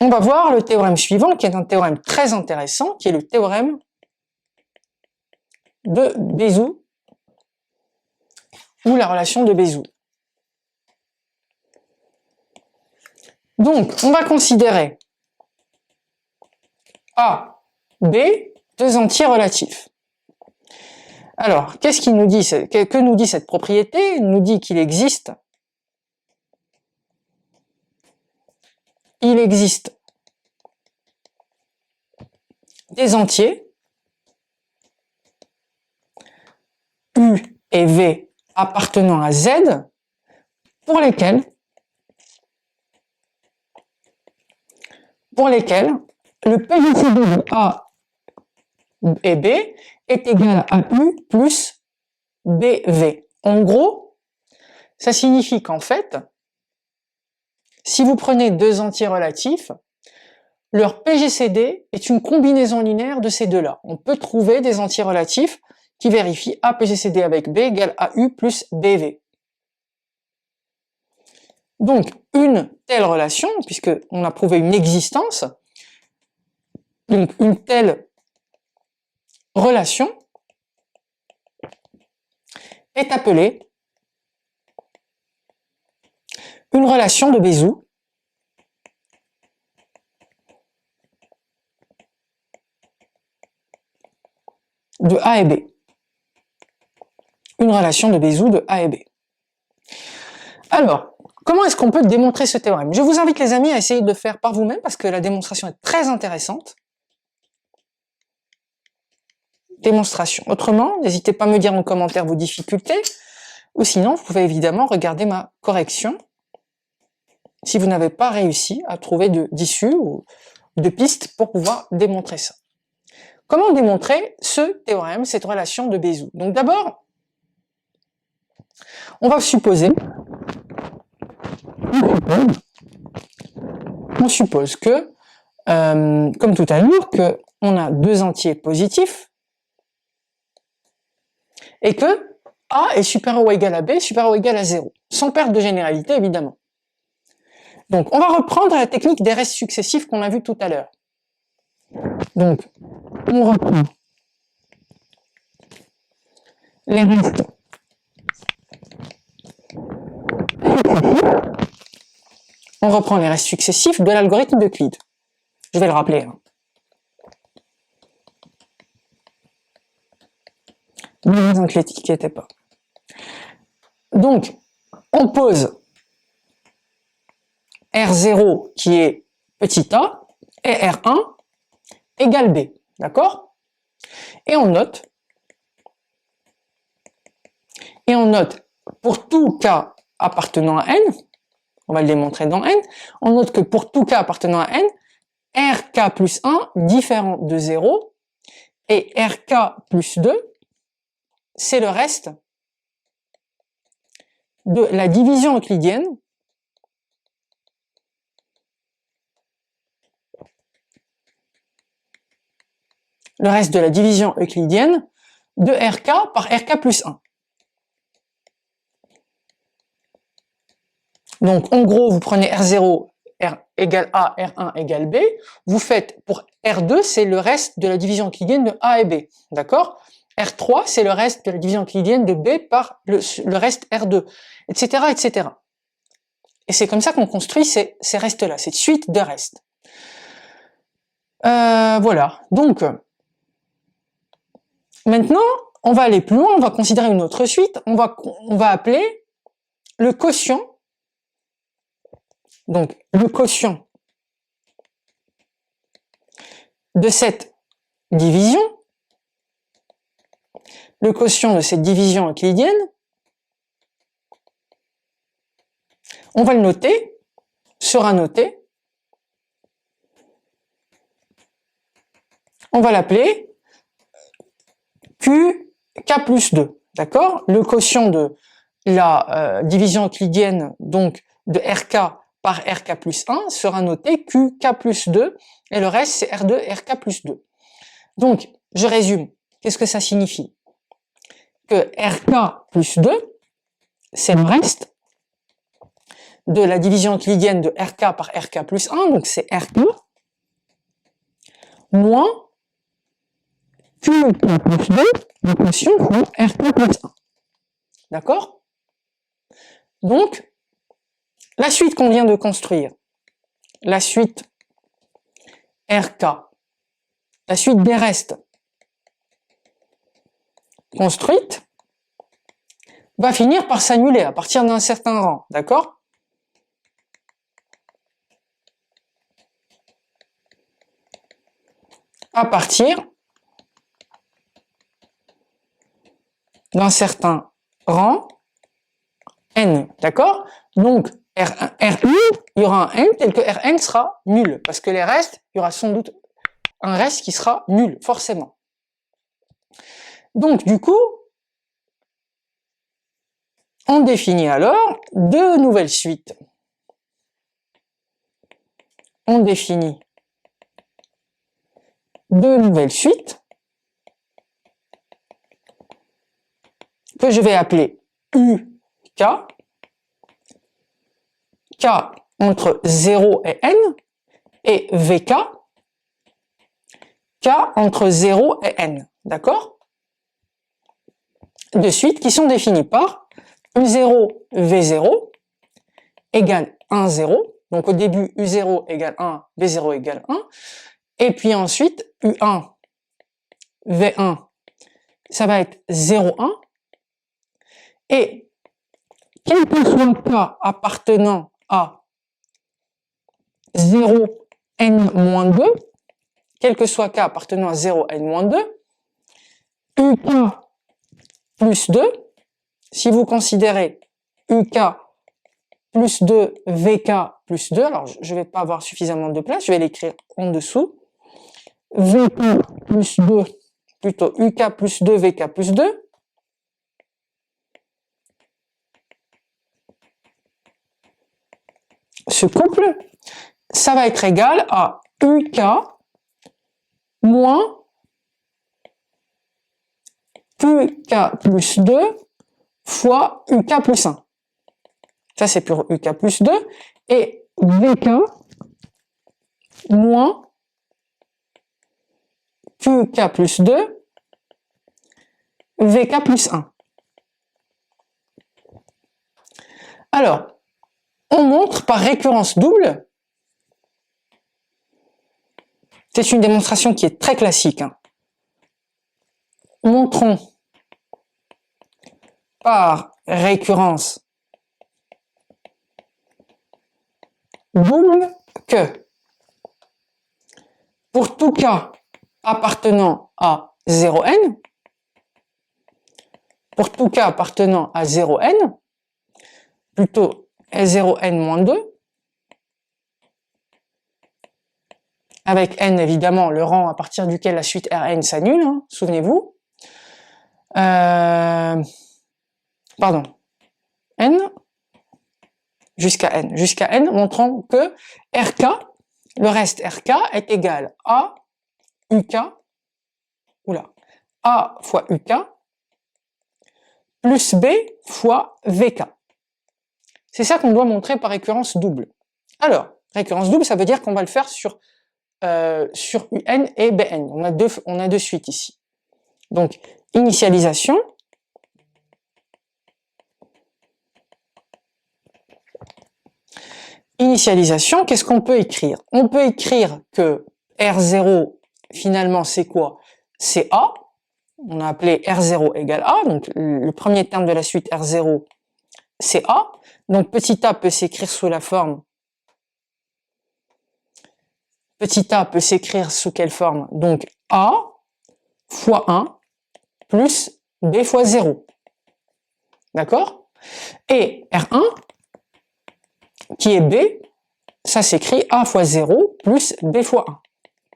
on va voir le théorème suivant, qui est un théorème très intéressant, qui est le théorème de Bézout, ou la relation de Bézout. Donc, on va considérer A, B, deux entiers relatifs. Alors, qu'est-ce qu'il nous dit, que nous dit cette propriété? Il nous dit qu'il existe des entiers U et V appartenant à Z pour lesquels le PJCD de A et B est égal à U plus BV. En gros, ça signifie qu'en fait, si vous prenez deux entiers relatifs, leur PGCD est une combinaison linéaire de ces deux-là. On peut trouver des entiers relatifs qui vérifient A PGCD avec B égale AU plus BV. Donc, une telle relation, puisqu'on a prouvé une existence, donc une telle relation est appelée une relation de Bézout de A et B. Une relation de Bézout de A et B. Alors, comment est-ce qu'on peut démontrer ce théorème? Je vous invite les amis à essayer de le faire par vous-même parce que la démonstration est très intéressante. Démonstration. Autrement, n'hésitez pas à me dire en commentaire vos difficultés, ou sinon vous pouvez évidemment regarder ma correction si vous n'avez pas réussi à trouver d'issue ou de pistes pour pouvoir démontrer ça. Comment démontrer ce théorème, cette relation de Bézout? Donc d'abord, on va supposer, on suppose que, comme tout à l'heure, qu'on a deux entiers positifs et que A est supérieur ou égal à B, supérieur ou égal à 0, sans perte de généralité évidemment. Donc on va reprendre la technique des restes successifs qu'on a vu tout à l'heure. Donc on reprend les restes successifs de l'algorithme d'Euclide. Je vais le rappeler. Ne vous inquiétez pas. Donc, on pose R0 qui est petit a et R1 égale B. D'accord? Et on note pour tout cas appartenant à N, on va le démontrer dans N, on note que pour tout cas appartenant à N, RK plus 1 différent de 0 et RK plus 2, c'est le reste de la division euclidienne de RK par RK plus 1. Donc, en gros, vous prenez R0, R égale A, R1 égale B, vous faites pour R2, c'est le reste de la division euclidienne de A et B, d'accord? R3, c'est le reste de la division euclidienne de B par le reste R2, etc., etc. Et c'est comme ça qu'on construit ces restes-là, cette suite de restes. Voilà, donc, maintenant, on va aller plus loin, on va considérer une autre suite, on va appeler le quotient. Donc, le quotient de cette division, euclidienne, on va le noter, sera noté, on va l'appeler QK plus 2, d'accord? Le quotient de la division euclidienne, donc de RK par RK plus 1, sera noté QK plus 2, et le reste c'est R2, RK plus 2. Donc, je résume, qu'est-ce que ça signifie? Que RK plus 2, c'est le reste de la division euclidienne de RK par RK plus 1, donc c'est RK, moins QK plus 2, l'équation fois RK plus 1. D'accord? Donc, la suite qu'on vient de construire, la suite RK, la suite des restes construite, va finir par s'annuler à partir d'un certain rang, d'accord? À partir d'un certain rang n, d'accord? Donc, R1, R1, il y aura un n tel que Rn sera nul, parce que les restes, il y aura sans doute un reste qui sera nul, forcément. Donc, du coup, on définit alors deux nouvelles suites. On définit deux nouvelles suites que je vais appeler UK, K entre 0 et N, et VK, K entre 0 et N, d'accord? Deux suites qui sont définies par U0, V0 égale 1, 0. Donc au début, U0 égale 1, V0 égale 1. Et puis ensuite, U1, V1, ça va être 0, 1. Et quel que soit K appartenant à 0, N-2, quel que soit K appartenant à 0, N-2, UK plus 2, si vous considérez UK plus 2, VK plus 2, alors je ne vais pas avoir suffisamment de place, je vais l'écrire en dessous, VK plus 2, plutôt UK plus 2, VK plus 2, ce couple, ça va être égal à UK moins UK plus 2 fois UK plus 1. Ça, c'est pour UK plus 2. Et VK moins QK plus 2 VK plus 1. Alors, on montre par récurrence double. C'est une démonstration qui est très classique. Hein. Montrons par récurrence double que pour tout cas appartenant à 0n, pour tout cas appartenant à 0n, plutôt 0n-2, avec n évidemment le rang à partir duquel la suite Rn s'annule, hein, souvenez-vous. Pardon, n jusqu'à n, montrant que Rk, le reste Rk est égal à UK, A fois UK, plus B fois VK. C'est ça qu'on doit montrer par récurrence double. Alors, récurrence double, ça veut dire qu'on va le faire sur UN et BN. On a deux suites ici. Donc, initialisation. Initialisation, qu'est-ce qu'on peut écrire? On peut écrire que R0, finalement, c'est quoi? C'est A. On a appelé R0 égale A. Donc, le premier terme de la suite R0, c'est A. Donc, petit a peut s'écrire sous la forme. Petit a peut s'écrire sous quelle forme? Donc, A fois 1 plus B fois 0. D'accord? Et R1, qui est B, ça s'écrit A fois 0 plus B fois 1.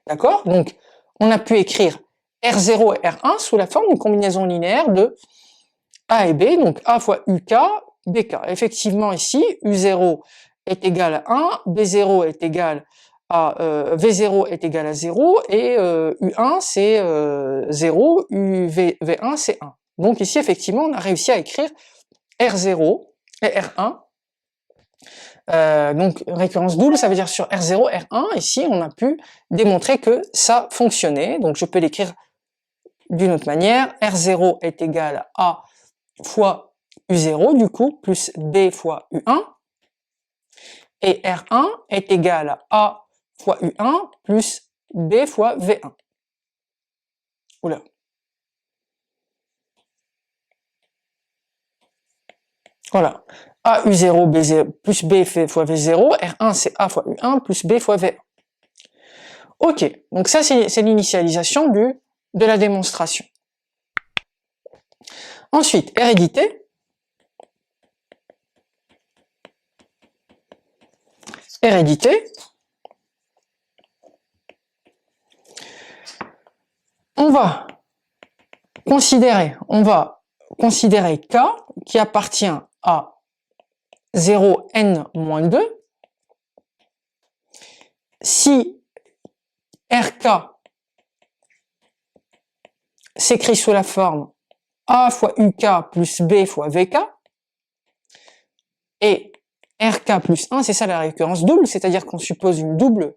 D'accord? Donc, on a pu écrire R0 et R1 sous la forme d'une combinaison linéaire de A et B, donc A fois UK, BK. Effectivement, ici, U0 est égal à 1, B0 est égal à V0 est égal à 0, et U1 c'est 0, V1 c'est 1. Donc ici, effectivement, on a réussi à écrire R0 et R1 Donc récurrence double, ça veut dire sur R0, R1. Ici, on a pu démontrer que ça fonctionnait. Donc je peux l'écrire d'une autre manière. R0 est égal à A fois U0, du coup, plus B fois U1. Et R1 est égal à A fois U1 plus B fois V1. Oula. Voilà. A U0 B0 plus B fois V0. R1 c'est A fois U1 plus B fois V1. Ok, donc ça c'est l'initialisation de la démonstration. Ensuite, hérédité. Hérédité. On va considérer K qui appartient à 0n-2 si RK s'écrit sous la forme A fois UK plus B fois VK et RK plus 1, c'est ça la récurrence double, c'est-à-dire qu'on suppose une double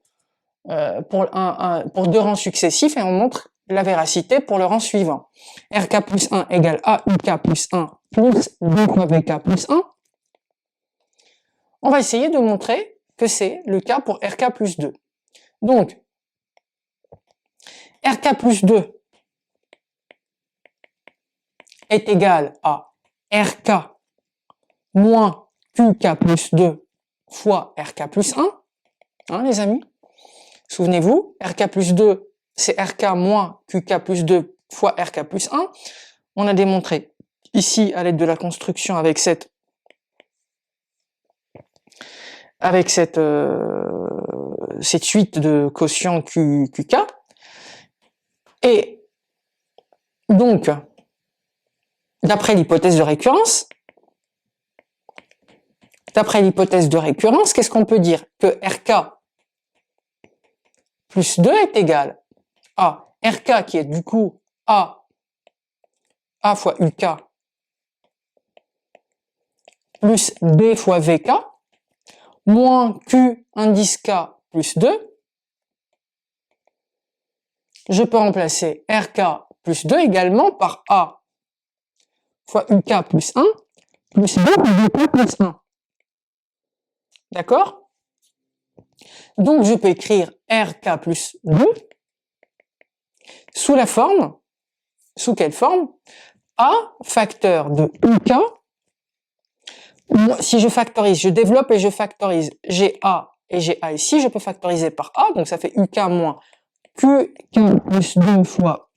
pour deux rangs successifs et on montre la véracité pour le rang suivant. RK plus 1 égale AUK plus 1 plus B fois VK plus 1. On va essayer de montrer que c'est le cas pour RK plus 2. Donc, RK plus 2 est égal à RK moins QK plus 2 fois RK plus 1. Hein, les amis? Souvenez-vous, RK plus 2, c'est RK moins QK plus 2 fois RK plus 1. On a démontré ici, à l'aide de la construction avec cette suite de quotients QK. Et donc, d'après l'hypothèse de récurrence, qu'est-ce qu'on peut dire? Que RK plus 2 est égal à RK qui est du coup A fois UK plus B fois VK moins Q indice K plus 2. Je peux remplacer RK plus 2 également par A fois UK plus 1 plus B fois VK plus 1. D'accord? Donc je peux écrire RK plus 2 sous quelle forme? A facteur de UK. Si je factorise, je développe et je factorise GA et GA ici, je peux factoriser par A, donc ça fait UK moins QK plus 2 fois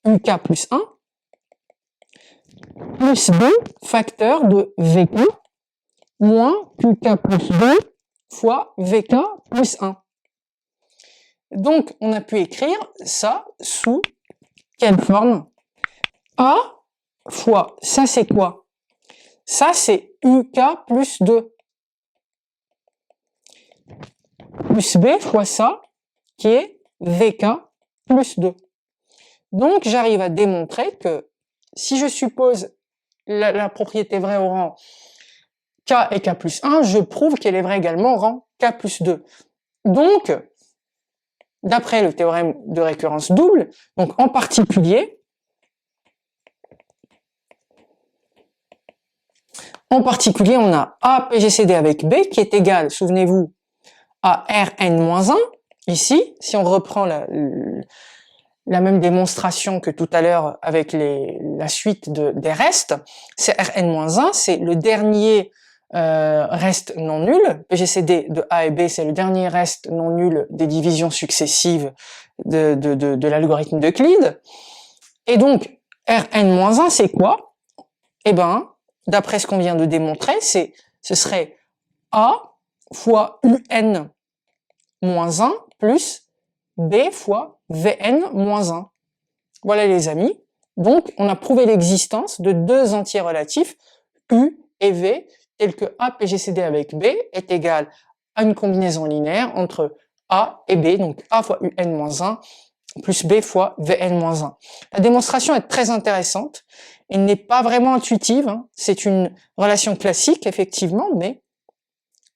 UK plus 1 plus B facteur de VK moins QK plus 2 fois VK plus 1. Donc, on a pu écrire ça sous quelle forme? A fois, ça c'est quoi? Ça c'est UK plus 2. Plus B fois ça, qui est VK plus 2. Donc, j'arrive à démontrer que si je suppose la propriété vraie au rang K et K plus 1, je prouve qu'elle est vraie également au rang K plus 2. Donc, d'après le théorème de récurrence double, donc en particulier, on a A PGCD avec B qui est égal, souvenez-vous, à Rn-1. Ici, si on reprend la même démonstration que tout à l'heure avec la suite des restes, c'est Rn-1, c'est le dernier reste non nul. PGCD de A et B, c'est le dernier reste non nul des divisions successives de l'algorithme d'Euclide. Et donc, Rn-1, c'est quoi? Eh ben, d'après ce qu'on vient de démontrer, ce serait A fois UN moins 1 plus B fois Vn moins 1. Voilà les amis. Donc, on a prouvé l'existence de deux entiers relatifs, U et V, tels que A PGCD avec B est égal à une combinaison linéaire entre A et B, donc A fois UN moins 1 plus B fois Vn moins 1. La démonstration est très intéressante Elle n'est pas vraiment intuitive, hein. C'est une relation classique, effectivement, mais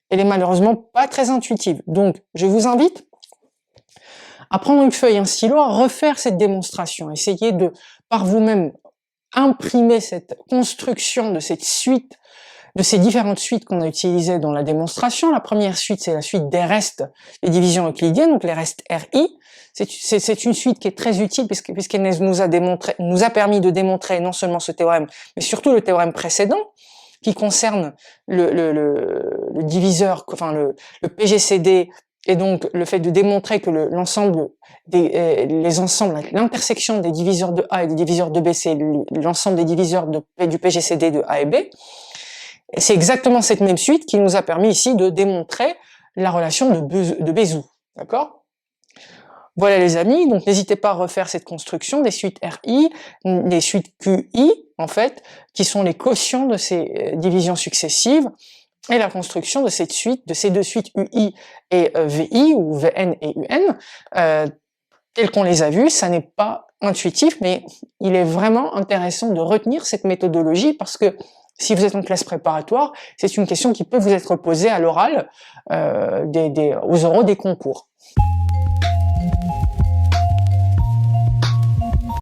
elle est malheureusement pas très intuitive. Donc, je vous invite à prendre une feuille et un stylo, à refaire cette démonstration. Essayez de, par vous-même, imprimer cette construction de cette suite, de ces différentes suites qu'on a utilisées dans la démonstration. La première suite, c'est la suite des restes des divisions euclidiennes, donc les restes RI. C'est une suite qui est très utile puisqu'elle nous a permis de démontrer non seulement ce théorème, mais surtout le théorème précédent, qui concerne le diviseur, enfin le PGCD, et donc le fait de démontrer que l'ensemble les ensembles, l'intersection des diviseurs de A et des diviseurs de B, c'est l'ensemble des diviseurs du PGCD de A et B. Et c'est exactement cette même suite qui nous a permis ici de démontrer la relation de Bézout. D'accord ? Voilà les amis, donc n'hésitez pas à refaire cette construction des suites RI, des suites QI, en fait, qui sont les quotients de ces divisions successives, et la construction de cette suite, de ces deux suites UI et VI, ou VN et UN, telles qu'on les a vues. Ça n'est pas intuitif, mais il est vraiment intéressant de retenir cette méthodologie, parce que si vous êtes en classe préparatoire, c'est une question qui peut vous être posée à l'oral aux oraux des concours.